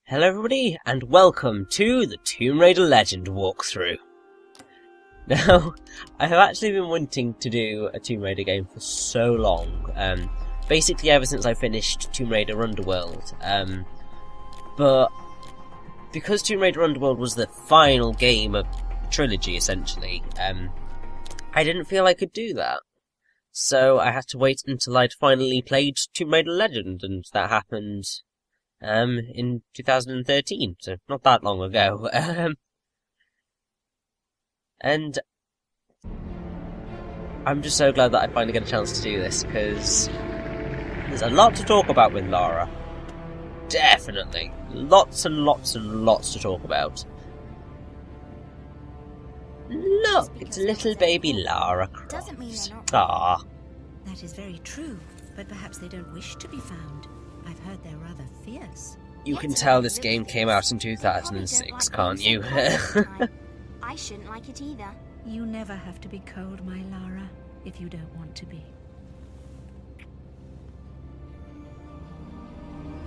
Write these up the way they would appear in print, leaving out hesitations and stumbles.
Hello everybody, and welcome to the Tomb Raider Legend walkthrough. Now, I have actually been wanting to do a Tomb Raider game for so long, basically ever since I finished Tomb Raider Underworld, but because Tomb Raider Underworld was the final game of the trilogy, essentially, I didn't feel I could do that. So I had to wait until I'd finally played Tomb Raider Legend, and that happened in 2013, so not that long ago. And I'm just so glad that I finally get a chance to do this, because there's a lot to talk about with Lara. Definitely. Lots and lots and lots to talk about. Look, it's little baby Lara Croft. Doesn't mean they're not. Ah. That is very true, but perhaps they don't wish to be found. I've heard they're rather fierce. You can tell this game came out in 2006, can't you? I shouldn't like it either. You never have to be cold, my Lara, if you don't want to be.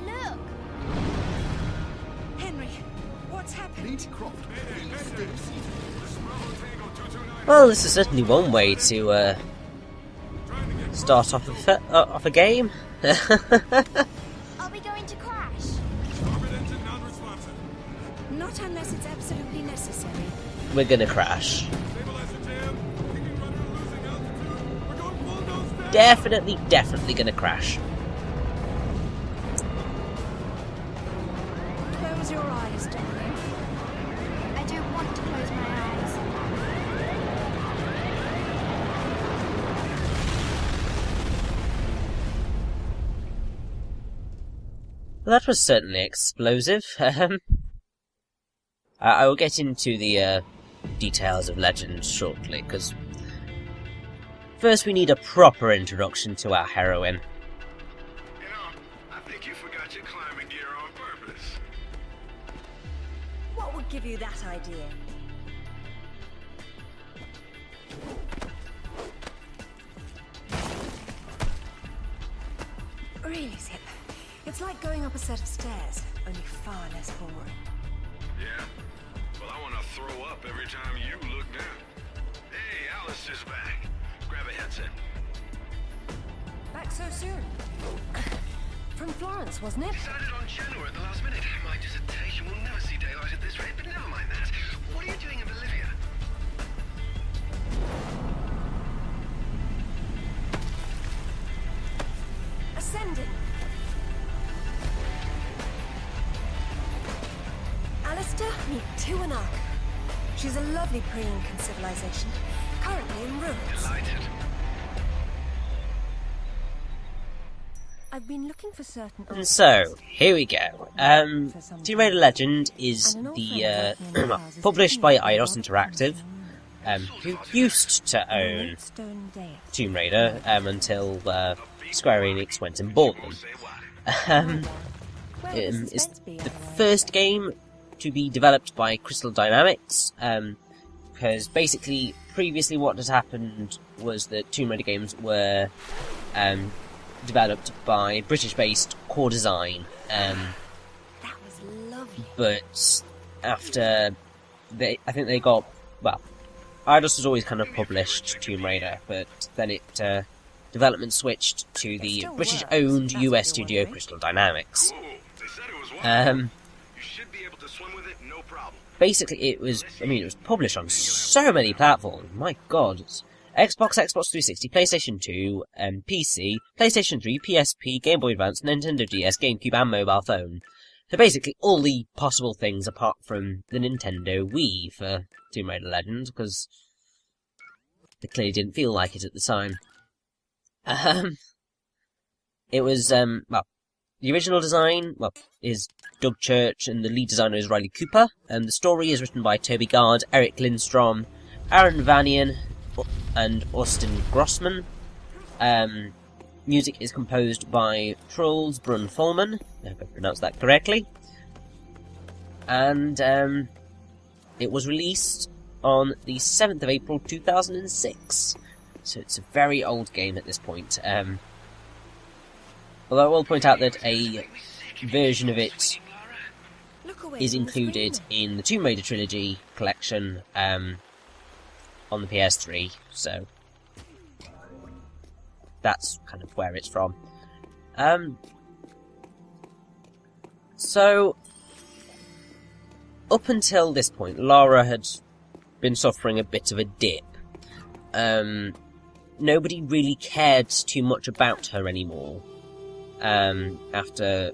Look! Henry, what's happened? Well, this is certainly one way to start off a game. Are we going to crash? Not unless it's absolutely necessary. We're gonna crash. Definitely gonna crash. Close your eyes, darling. I don't want to close my eyes. Well, that was certainly explosive. I will get into the details of Legend shortly, because first we need a proper introduction to our heroine. You know, I think you forgot your climbing gear on purpose. What would give you that idea? Really, Zip. It's like going up a set of stairs, only far less boring. Yeah? Well, I want to throw up every time you look down. Hey, Alistair's back. Grab a headset. Back so soon? From Florence, wasn't it? Decided on Genoa at the last minute. My dissertation will never see daylight at this rate, but never mind that. What are you doing in Bolivia? Ascending. Alistair, meet Tiwanaku. She's a lovely pre-Incan civilization, currently in ruins. Delighted. I've been looking for certain... And so, here we go. Tomb Raider Legend is the published by Eidos Interactive, who used to own Tomb Raider until Square Enix went and bought them. It's the first game to be developed by Crystal Dynamics, because basically previously what had happened was that Tomb Raider games were developed by British-based Core Design, That was lovely. but after I think they got, well, Eidos has always kind of published Tomb Raider, but then development switched to the British-owned US studio Crystal Dynamics. Whoa, they said it was wonderful. You should be able to swim with it, no problem. Basically, it was published on so many platforms. My God, it's Xbox, Xbox 360, PlayStation 2, PC, PlayStation 3, PSP, Game Boy Advance, Nintendo DS, GameCube, and mobile phone. So basically, all the possible things apart from the Nintendo Wii for Tomb Raider Legend, because they clearly didn't feel like it at the time. It was, well, the original design, well, is Doug Church, and the lead designer is Riley Cooper. The story is written by Toby Gard, Eric Lindstrom, Aaron Vanian, and Austin Grossman. Music is composed by Trolls Brun Fulman, I hope I pronounced that correctly. And it was released on the 7th of April 2006. So it's a very old game at this point. Although I will point out that a version of it is included in the Tomb Raider trilogy collection on the PS3, so that's kind of where it's from. So, up until this point, Lara had been suffering a bit of a dip. Nobody really cared too much about her anymore, after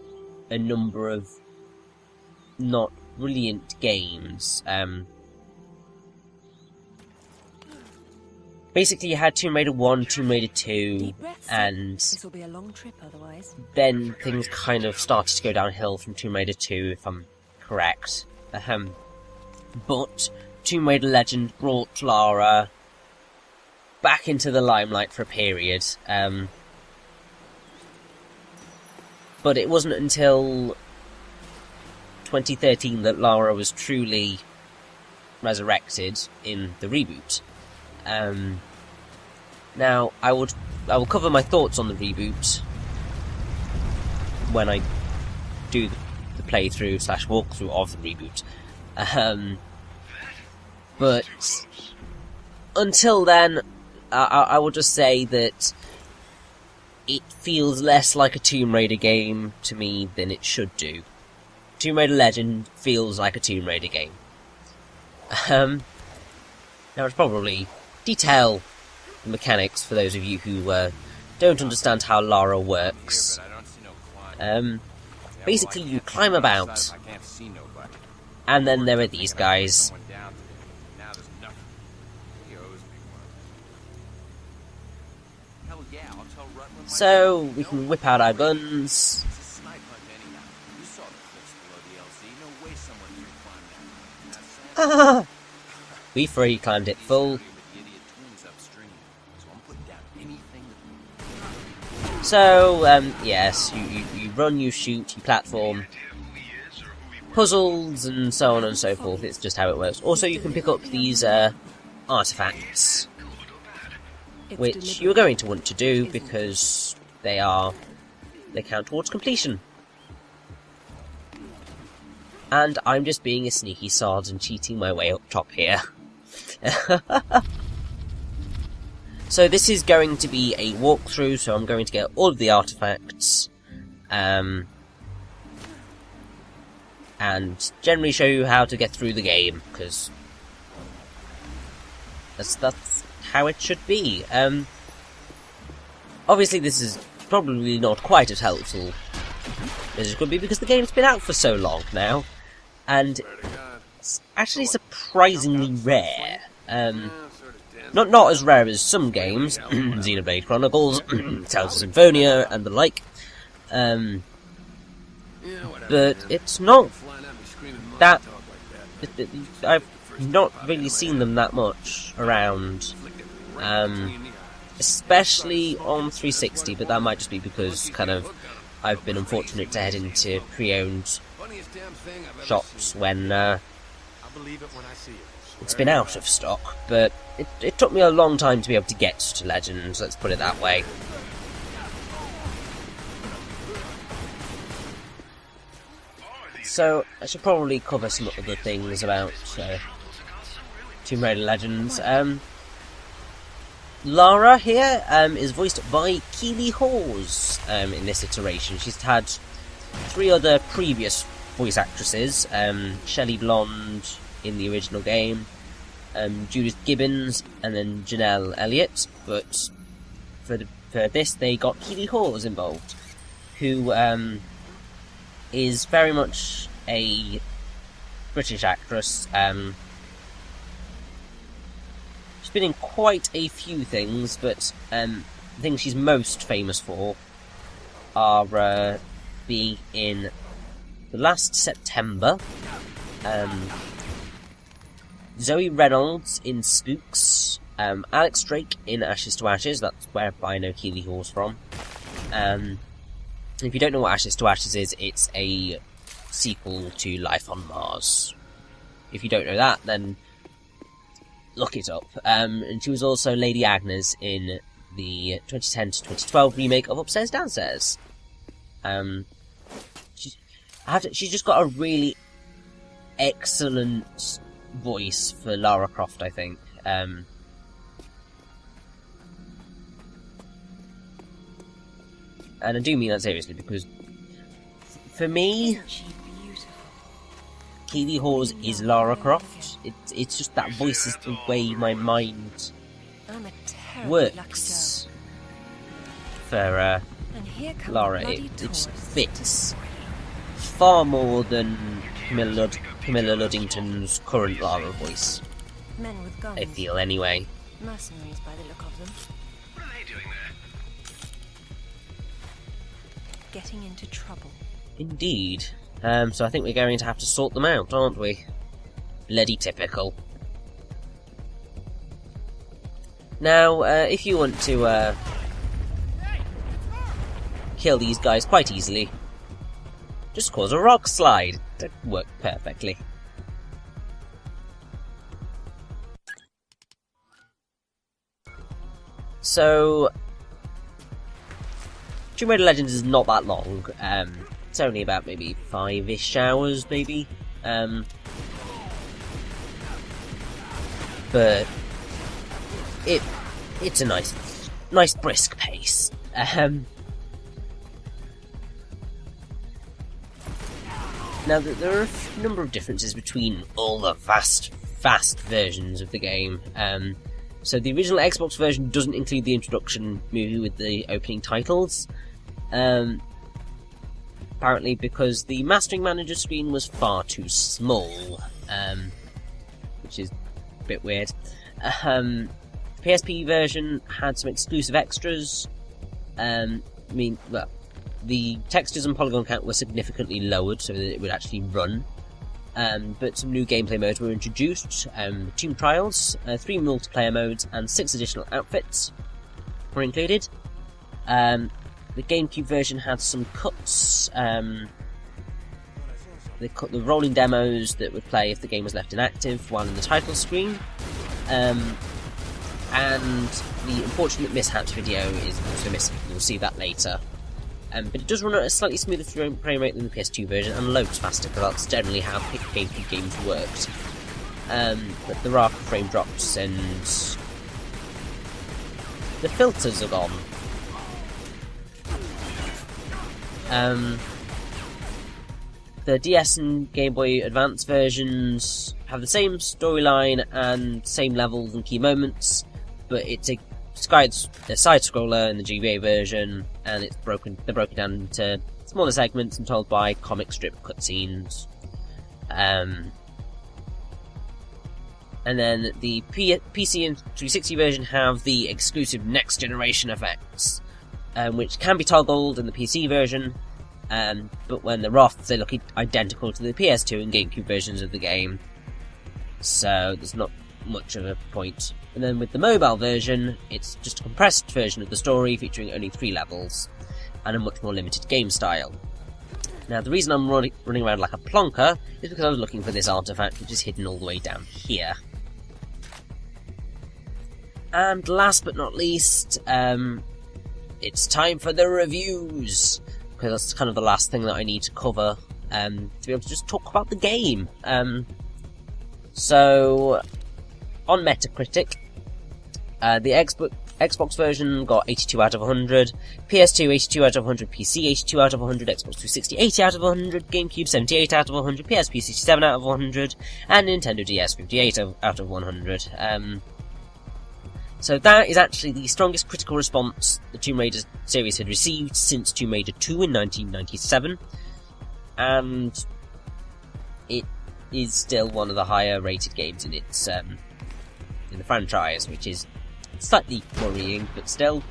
a number of not brilliant games. Basically, you had Tomb Raider 1, Tomb Raider 2, and This'll be a long trip otherwise. then things kind of started to go downhill from Tomb Raider 2, if I'm correct. But Tomb Raider Legend brought Lara back into the limelight for a period. But it wasn't until 2013 that Lara was truly resurrected in the reboot. Now, I will cover my thoughts on the reboot when I do the playthrough / walkthrough of the reboot. But until then, I will just say that it feels less like a Tomb Raider game to me than it should do. Tomb Raider Legend feels like a Tomb Raider game. Now, it's probably detail the mechanics for those of you who don't understand how Lara works. Basically, you climb about, and then there are these guys. So, we can whip out our guns. We free climbed it full. So, yes, you run, you shoot, you platform, puzzles, and so on and so forth. It's just how it works. Also, you can pick up these artifacts, which you're going to want to do because they count towards completion. And I'm just being a sneaky sod and cheating my way up top here. So this is going to be a walkthrough, so I'm going to get all of the artifacts, and generally show you how to get through the game, because that's how it should be. Obviously this is probably not quite as helpful as it could be, because the game's been out for so long now, and it's actually surprisingly rare. Not as rare as some games, Xenoblade Chronicles, Tales of Symphonia, and the like. But it's not that... I've not really seen them that much around. Especially on 360, but that might just be because I've been unfortunate to head into pre-owned shops when it's been out of stock, but it took me a long time to be able to get to Legends, let's put it that way. So, I should probably cover some other things about Tomb Raider Legends. Lara here is voiced by Keely Hawes in this iteration. She's had 3 other previous voice actresses, Shelley Blonde in the original game, Judith Gibbons, and then Janelle Elliott, but for this they got Keely Hawes involved, who is very much a British actress. She's been in quite a few things, but the things she's most famous for are being in The Last September, Zoe Reynolds in Spooks, Alex Drake in Ashes to Ashes, that's where I know Keely Hawes from. If you don't know what Ashes to Ashes is, it's a sequel to Life on Mars. If you don't know that, then look it up. And she was also Lady Agnes in the 2010 to 2012 remake of Upstairs Downstairs. She's just got a really excellent voice for Lara Croft, I think. And I do mean that seriously, because for me, Isn't she beautiful? Keely Hawes is Lara Croft. It's just that voice is the way my mind I'm a terribly lucky works girl. for And here come Lara. bloody It just tourists. fits far more than Camilla Luddington's current Lara voice, Men with guns. I feel, anyway. Mercenaries by the look of them. What are they doing there? Getting into trouble. Indeed. So I think we're going to have to sort them out, aren't we? Bloody typical. Now, if you want to kill these guys quite easily, just cause a rock slide. That worked perfectly. So, Tomb Raider Legends is not that long. It's only about maybe 5-ish hours, maybe. But it's a nice brisk pace. Now, there are a number of differences between all the vast versions of the game. So the original Xbox version doesn't include the introduction movie with the opening titles. Apparently because the Mastering Manager screen was far too small, which is a bit weird. The PSP version had some exclusive extras. The textures and polygon count were significantly lowered so that it would actually run. But some new gameplay modes were introduced. Tomb Trials, 3 multiplayer modes, and 6 additional outfits were included. The GameCube version had some cuts. They cut the rolling demos that would play if the game was left inactive while in the title screen. And the unfortunate mishaps video is also missing. You'll see that later. But it does run at a slightly smoother frame rate than the PS2 version and loads faster, because that's generally how GameCube games worked. But there are frame drops and the filters are gone. The DS and Game Boy Advance versions have the same storyline and same levels and key moments, but it's a side-scroller in the GBA version, and they're broken down into smaller segments and told by comic strip cutscenes. And then the PC and 360 version have the exclusive next generation effects, which can be toggled in the PC version, but when they're off, they look identical to the PS2 and GameCube versions of the game. So there's not much of a point. And then with the mobile version, it's just a compressed version of the story featuring only 3 levels and a much more limited game style. Now, the reason I'm running around like a plonker is because I was looking for this artifact, which is hidden all the way down here. And last but not least, it's time for the reviews, because that's kind of the last thing that I need to cover to be able to just talk about the game. So, on Metacritic, the Xbox version got 82 out of 100, PS2 82 out of 100, PC 82 out of 100, Xbox 360 80 out of 100, GameCube 78 out of 100, PSP 67 out of 100, and Nintendo DS 58 out of 100. So that is actually the strongest critical response the Tomb Raider series had received since Tomb Raider 2 in 1997, and it is still one of the higher rated games in its in the franchise, which is slightly worrying, but still.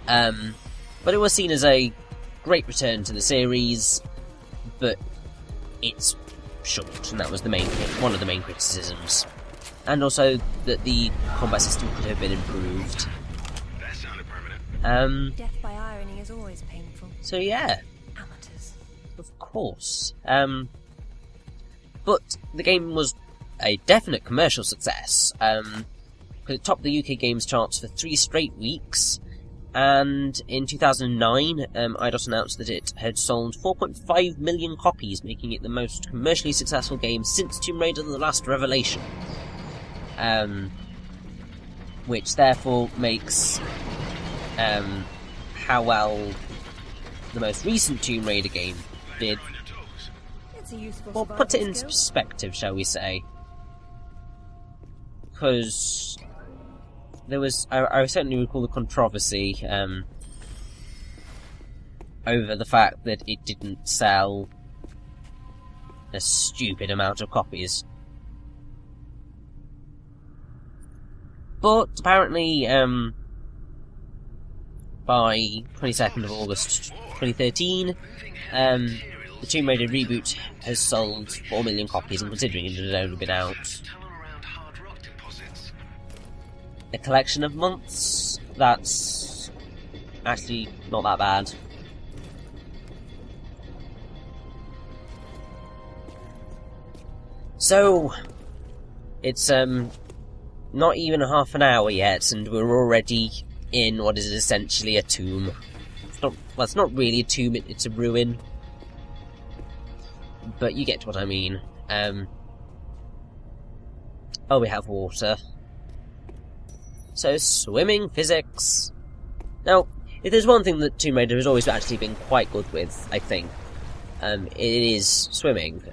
But it was seen as a great return to the series, but it's short, and that was one of the main criticisms. And also that the combat system could have been improved. That sounded permanent. Death by irony is always painful. So yeah, Amateurs. of course. But the game was a definite commercial success. It topped the UK games charts for 3 straight weeks, And in 2009, IDOS announced that it had sold 4.5 million copies, making it the most commercially successful game since Tomb Raider: The Last Revelation. Which therefore makes how well the most recent Tomb Raider game did, It's a useful well, put it in survival skill. perspective, shall we say. Because there was, I certainly recall the controversy over the fact that it didn't sell a stupid amount of copies. But apparently, by 22nd of August 2013, the Tomb Raider reboot has sold 4 million copies, and considering it had only been out a collection of months, that's actually not that bad. So, it's not even half an hour yet, and we're already in what is essentially a tomb. It's not really a tomb, it's a ruin. But you get what I mean. Oh, we have water. So, swimming physics. Now, if there's one thing that Tomb Raider has always actually been quite good with, I think, it is swimming.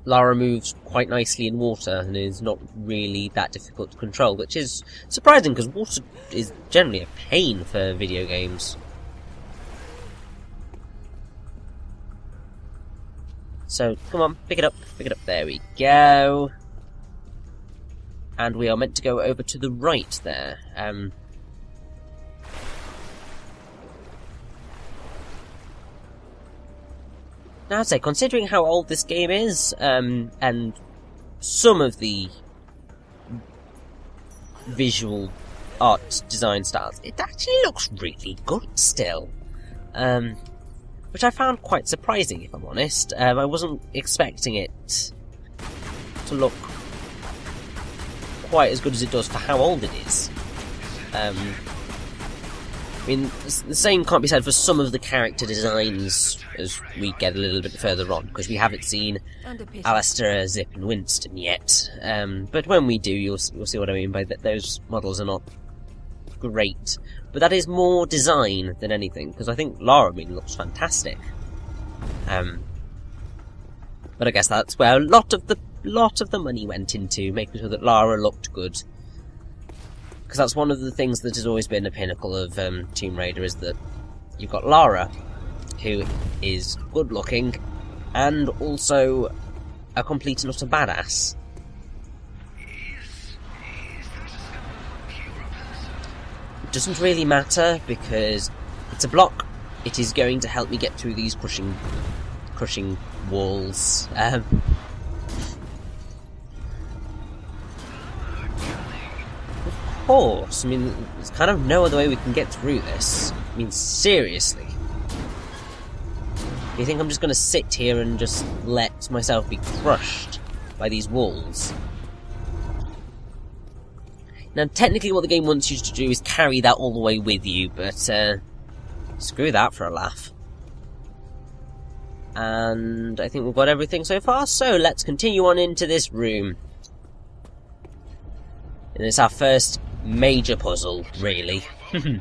Lara moves quite nicely in water and is not really that difficult to control, which is surprising because water is generally a pain for video games. So, come on, pick it up, there we go. And we are meant to go over to the right there. Now, I'd say, considering how old this game is, and some of the visual art design styles, it actually looks really good still. Which I found quite surprising, if I'm honest. I wasn't expecting it to look quite as good as it does for how old it is. I mean, the same can't be said for some of the character designs as we get a little bit further on, because we haven't seen Alistair, Zip and Winston yet. But when we do, you'll see what I mean by that. Those models are not great. But that is more design than anything, because I think Lara, looks fantastic. But I guess that's where a lot of the money went into, making sure that Lara looked good. Because that's one of the things that has always been a pinnacle of Tomb Raider, is that you've got Lara, who is good looking, and also a complete and utter badass. It doesn't really matter, because it's a block. It is going to help me get through these crushing walls. Of course, there's kind of no other way we can get through this. Seriously. Do you think I'm just going to sit here and just let myself be crushed by these walls? Now, technically what the game wants you to do is carry that all the way with you, but screw that for a laugh. And I think we've got everything so far, so let's continue on into this room. And it's our first major puzzle, really. With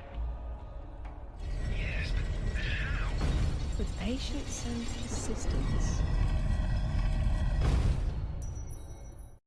patience